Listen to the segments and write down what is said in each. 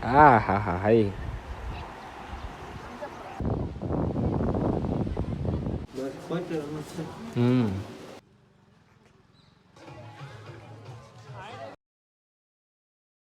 હા હા હા હાઈ. હમ.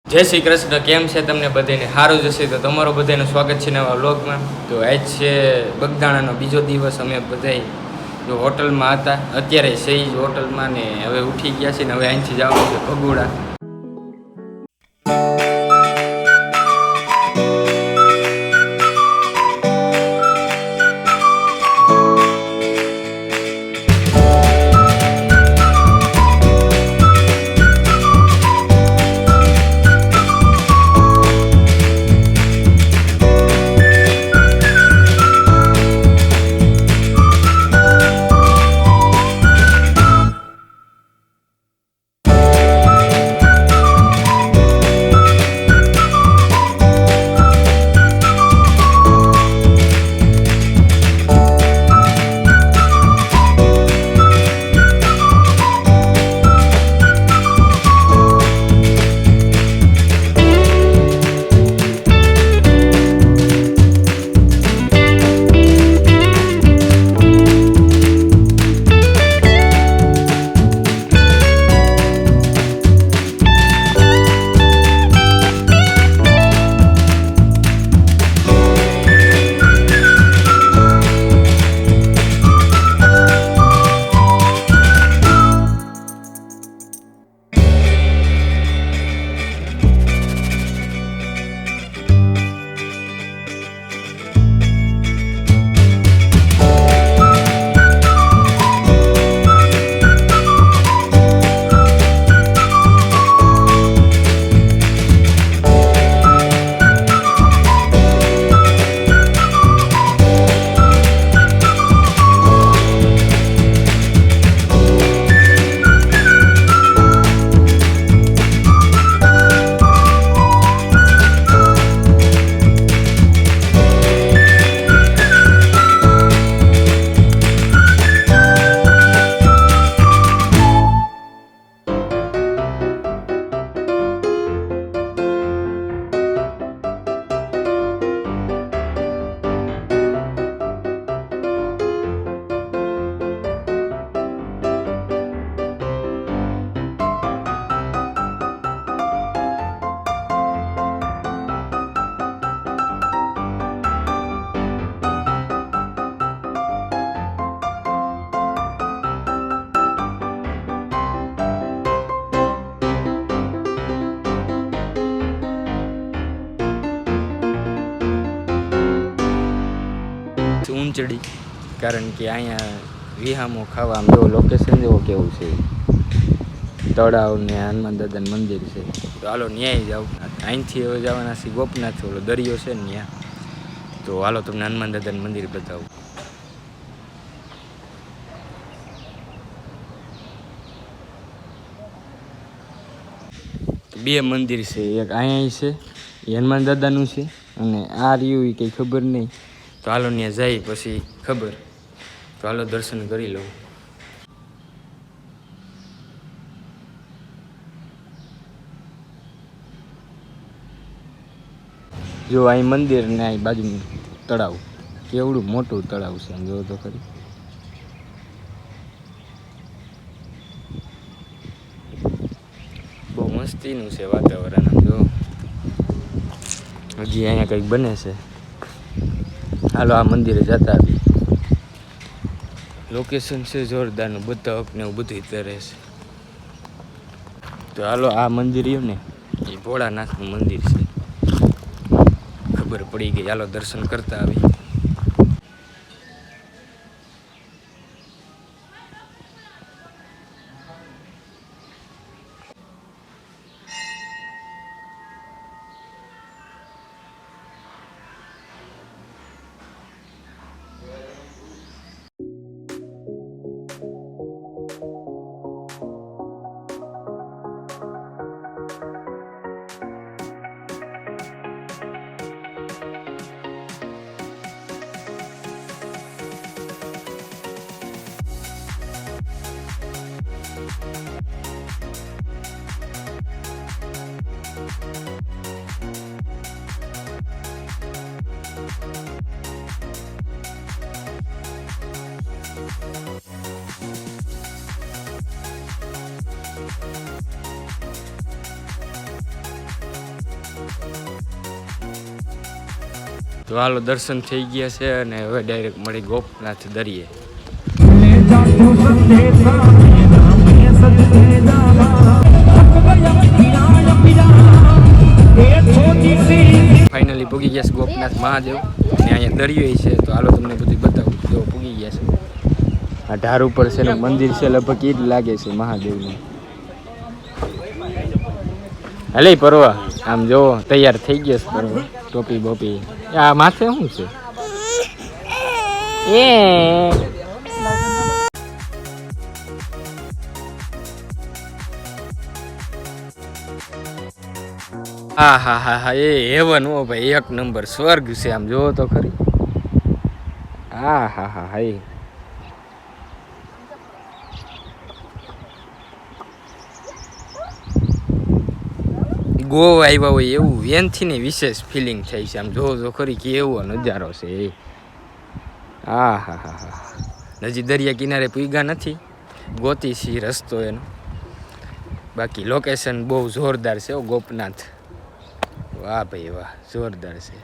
જય શ્રી કૃષ્ણ. કેમ છે તમને બધાને? સારું જશે તો તમારું બધાનું સ્વાગત છે નવા વ્લોગમાં. તો આજ છે બગદાણાનો બીજો દિવસ. અમે બધા જો હોટલમાં હતા, અત્યારે સહી હોટલમાં ને હવે ઉઠી ગયા છે ને હવે અહીંથી જવાનું છે ભગોડા. ઊંચડી, કારણ કે અહીંયા વિહામો ખાવા આમ જો લોકેશન જેવો કેવું છે, તળાવ ને હનુમાન દાદાનું મંદિર છે. તો હાલો ન્યાય જાવ. અહીંથી હવે જવાના છે ગોપનાથ, ઓલો દરિયો છે ને ત્યાં. તો હાલો તમને હનુમાન દાદાનું મંદિર બતાવું. બે મંદિર છે, એક અહીંયા છે એ હનુમાન દાદાનું છે, અને આ રહ્યું એ કંઈ ખબર નહીં. તો હાલો ત્યાં જાય પછી ખબર. તો હાલો દર્શન કરી લઉં. જો અહીં મંદિર ને અહીં બાજુનું તળાવ, કેવડું મોટું તળાવ છે આમ જોવો તો ખરી. બહુ મસ્તીનું છે વાતાવરણ. આમ જો હજી અહીંયા કંઈક બને છે. હાલો આ મંદિરે જતા આવી. લોકેશન છે જોરદારનું, બધા ને એવું બધું તરે છે. તો હાલો આ મંદિર રહ્યું ને એ ભોળાનાથનું મંદિર છે. ખબર પડી ગઈ, હાલો દર્શન કરતા આવી. તો હાલો દર્શન થઈ ગયા છે અને હવે ડાયરેક્ટ મળી ગોપનાથ દરિયે. ફાઇનલી પૂગી ગયા છે ગોપનાથ મહાદેવ અને અહીંયા દરિયો છે. તો હાલો તમને બધું બતાવું. જો પૂગી ગયા છે. આ ઢાર ઉપર છે ને મંદિર છે, લગભગ ઈ જ લાગે છે મહાદેવનું. હલે પરવા આમ જો તૈયાર થઈ ગયો છે પરવા, ટોપી બોપી. આ માથે શું છે? હા હા હા હા, એ હેવન હો ભાઈ, એક નંબર સ્વર્ગ છે. આમ જોવો તો ખરી. હા હા હા હા, ગોવા આવ્યા હોય એવું એનથી ને વિશેષ ફિલિંગ થઈ છે. આમ જોવો તો ખરી કેવો નજારો છે એ. હા હા હા હા, હજી દરિયા કિનારે પૂગ્યા નથી, ગોતી સી રસ્તો એનો. બાકી લોકેશન બહુ જોરદાર છે ગોપનાથ. વાહ ભાઈ વાહ, જોરદાર છે.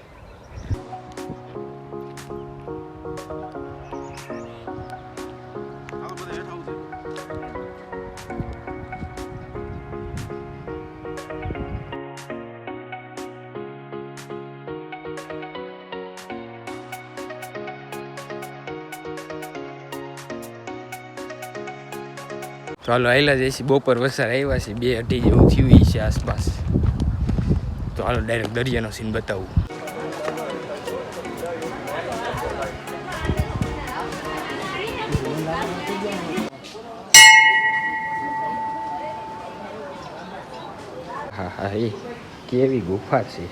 તો હાલો આવેલા જઈશું, બપોર વસાર આવ્યા છે, 2-2:30 જેવું થયું છે આસપાસ. તો હાલો ડાયરેક્ટ દરિયાનો સીન બતાવું. હા હા, એ કેવી ગુફા છે.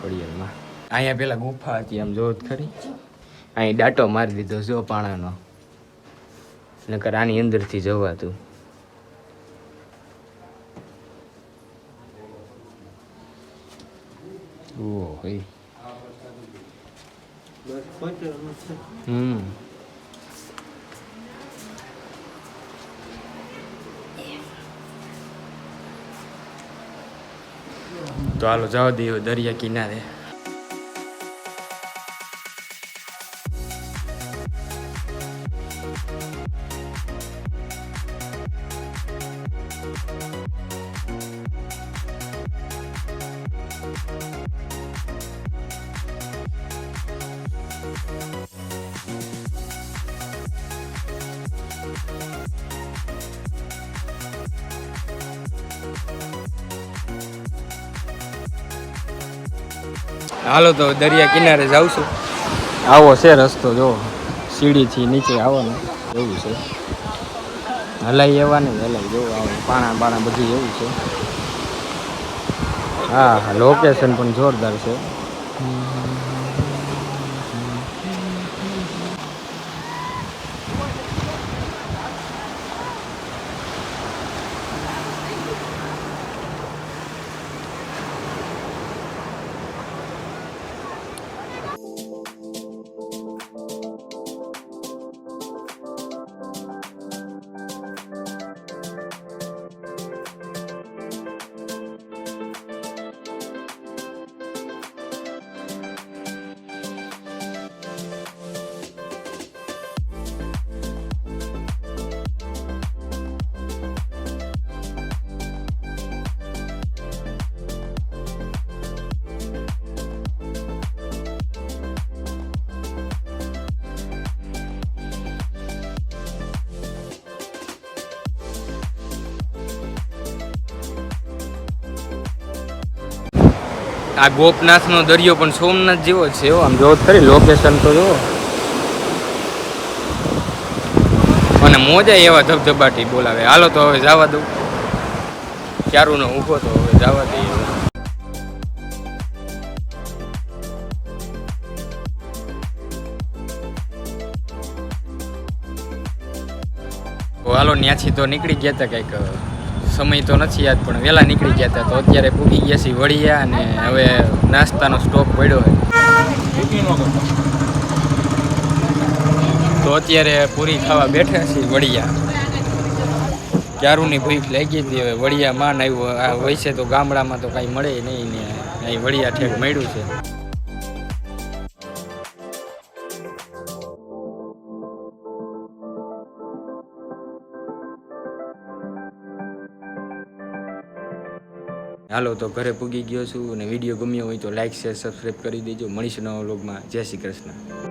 ખોડિયારમાં અહીંયા પેલા ગુફા હતી, આમ જોત ખરી. અહીં ડાટો મારી દીધો જો પાણાનો, નકર આની અંદરથી જવાતું. ઓહ તો હાલો જવા દઈએ દરિયા કિનારે. હાલો તો દરિયા કિનારે જાઉં છું. આવો છે રસ્તો, જો સીડીથી નીચે આવવાનું એવું છે. હલાઈ આવવાની હલાઈ જો પાણા બાણા બધું એવું છે. હા હા, લોકેશન પણ જોરદાર છે. આ ગોપનાથનો દરિયો પણ સોમનાથ જેવો છે. આમ જોવો ખરી લોકેશન તો જુઓ. અને મોજા એવા ધબધબાટી બોલાવે. હાલો તો હવે જવા દઉં, ક્યારુંનો ઊભો તો હવે જવા દઈએ. હાલો ત્યાંથી તો નીકળી ગયા હતા, કંઈક સમય તો નથી યાદ પણ વહેલા નીકળી ગયા હતા. તો અત્યારે પૂગી ગયા છીએ વડિયા અને હવે નાસ્તાનો સ્ટોક પડ્યો હોય. તો અત્યારે પૂરી ખાવા બેઠા છીએ વડિયા. ક્યારુંની ભૂખ લાગી હતી. હવે વડિયા માન આવ્યું. આ વૈસે તો ગામડામાં તો કાંઈ મળે નહીં ને અહીં વડિયા ઠેક મળ્યું છે. હાલો તો ઘરે પૂગી ગયો છું અને વિડીયો ગમ્યો હોય તો લાઈક શેર સબસ્ક્રાઈબ કરી દેજો. મળીશું નવા વ્લોગમાં. જય શ્રી કૃષ્ણ.